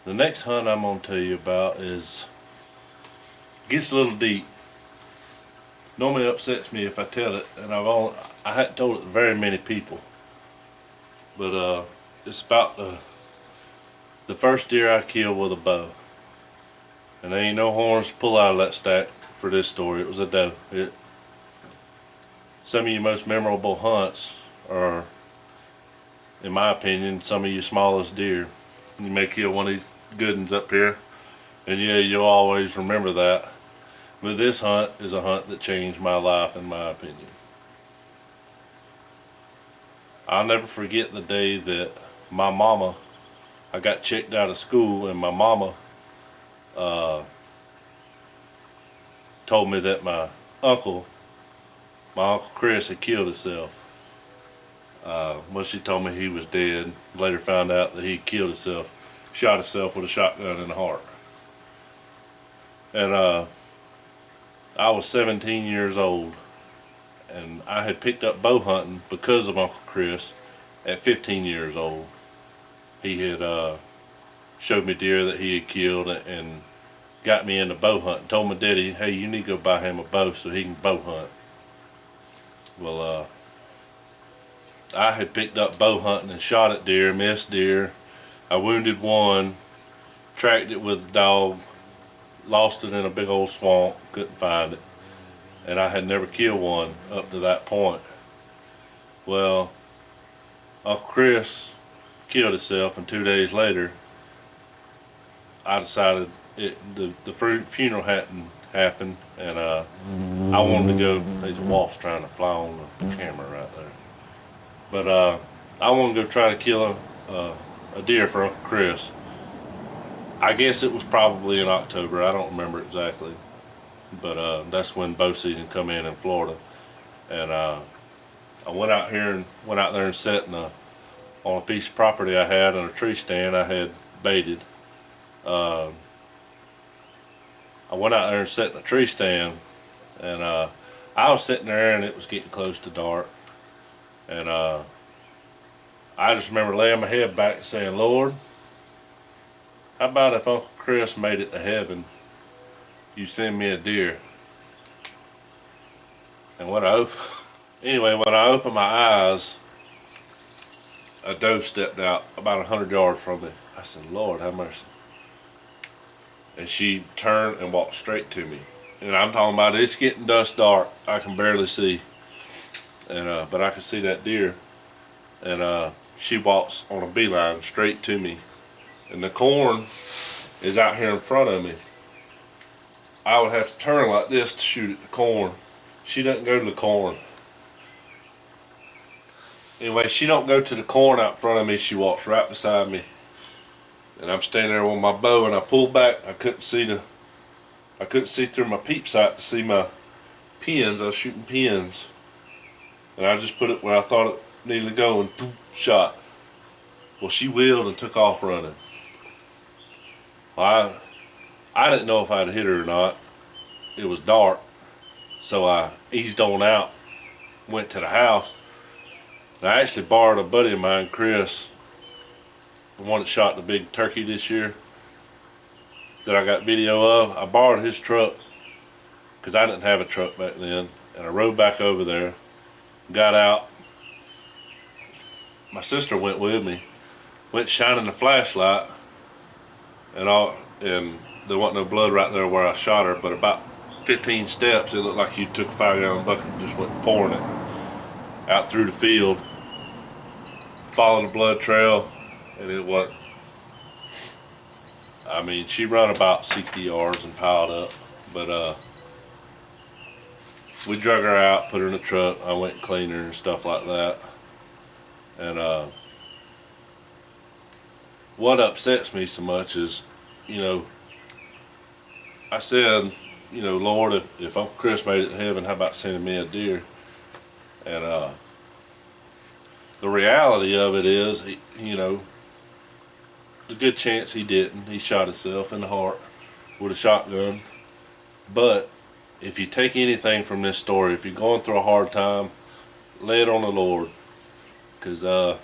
The next hunt I'm gonna tell you about gets a little deep. Normally upsets me if I tell it, and I hadn't told it to very many people. But it's about the first deer I killed with a bow, and there ain't no horns to pull out of that stack for this story. It was a doe. Some of your most memorable hunts are, in my opinion, some of your smallest deer. You may kill one of these good ones up here, and yeah, you'll always remember that. But this hunt is a hunt that changed my life, in my opinion. I'll never forget the day that my mama, I got checked out of school, and my mama told me that my uncle Chris, had killed himself. Well, she told me he was dead. Later found out that he killed himself, shot himself with a shotgun in the heart. And I was 17 years old, and I had picked up bow hunting because of Uncle Chris at 15 years old. He had showed me deer that he had killed and got me into bow hunting. Told my daddy, hey, you need to go buy him a bow so he can bow hunt. Well, I had picked up bow hunting and shot at deer, missed deer. I wounded one, tracked it with a dog, lost it in a big old swamp, couldn't find it. And I had never killed one up to that point. Well, Uncle Chris killed himself, and 2 days later, I decided the funeral hadn't happened, and I wanted to go. There's a wasp trying to fly on the camera right there. But I wanted to go try to kill a deer for Uncle Chris. I guess it was probably in October. I don't remember exactly, but that's when bow season come in Florida, and I went out there and sat on a piece of property I had on a tree stand I had baited. I went out there and sat in a tree stand, and I was sitting there, and it was getting close to dark, and I just remember laying my head back and saying, Lord, how about if Uncle Chris made it to heaven, you send me a deer? And when I opened my eyes, a doe stepped out about 100 yards from me. I said, Lord, have mercy. And she turned and walked straight to me. And I'm talking about it's getting dusk dark. I can barely see. And but I could see that deer. And she walks on a beeline straight to me. And the corn is out here in front of me. I would have to turn like this to shoot at the corn. She doesn't go to the corn. Anyway, she don't go to the corn out in front of me. She walks right beside me. And I'm standing there with my bow, and I pulled back. I couldn't see through my peep sight to see my pins. I was shooting pins. And I just put it where I thought it needed to go, and boom, shot. Well, she wheeled and took off running. Well, I didn't know if I'd hit her or not. It was dark. So I eased on out, went to the house. And I actually borrowed a buddy of mine, Chris, the one that shot the big turkey this year, that I got video of. I borrowed his truck because I didn't have a truck back then, and I rode back over there, got out. My sister went with me, went shining the flashlight, and there wasn't no blood right there where I shot her, but about 15 steps, it looked like you took a 5-gallon bucket and just went pouring it out through the field. Followed the blood trail, and it was, I mean, she run about 60 yards and piled up, but we drug her out, put her in the truck. I went and cleaned her and stuff like that. And what upsets me so much is, I said, Lord, if Uncle Chris made it to heaven, how about sending me a deer? And the reality of it is, there's a good chance he didn't. He shot himself in the heart with a shotgun. But if you take anything from this story, if you're going through a hard time, lay it on the Lord. Because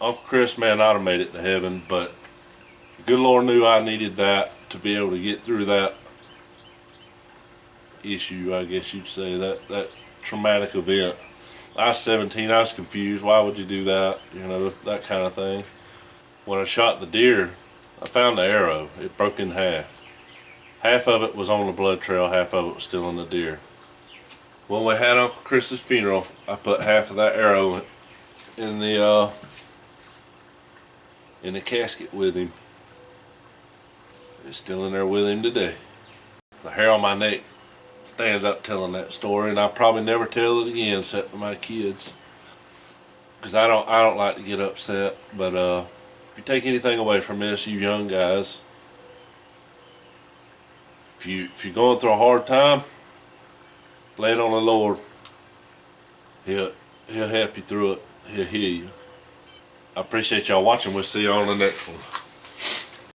Uncle Chris may not have made it to heaven, but the good Lord knew I needed that to be able to get through that issue, I guess you'd say, that traumatic event. I was 17, I was confused. Why would you do that? You know, that kind of thing. When I shot the deer, I found the arrow. It broke in half. Half of it was on the blood trail, half of it was still in the deer. When we had Uncle Chris's funeral, I put half of that arrow in the casket with him. It's still in there with him today. The hair on my neck stands up telling that story, and I'll probably never tell it again except to my kids, because I don't like to get upset. But if you take anything away from this, you young guys, if you're going through a hard time, lay it on the Lord. He'll help you through it. He'll heal you. I appreciate y'all watching. We'll see you on the next one.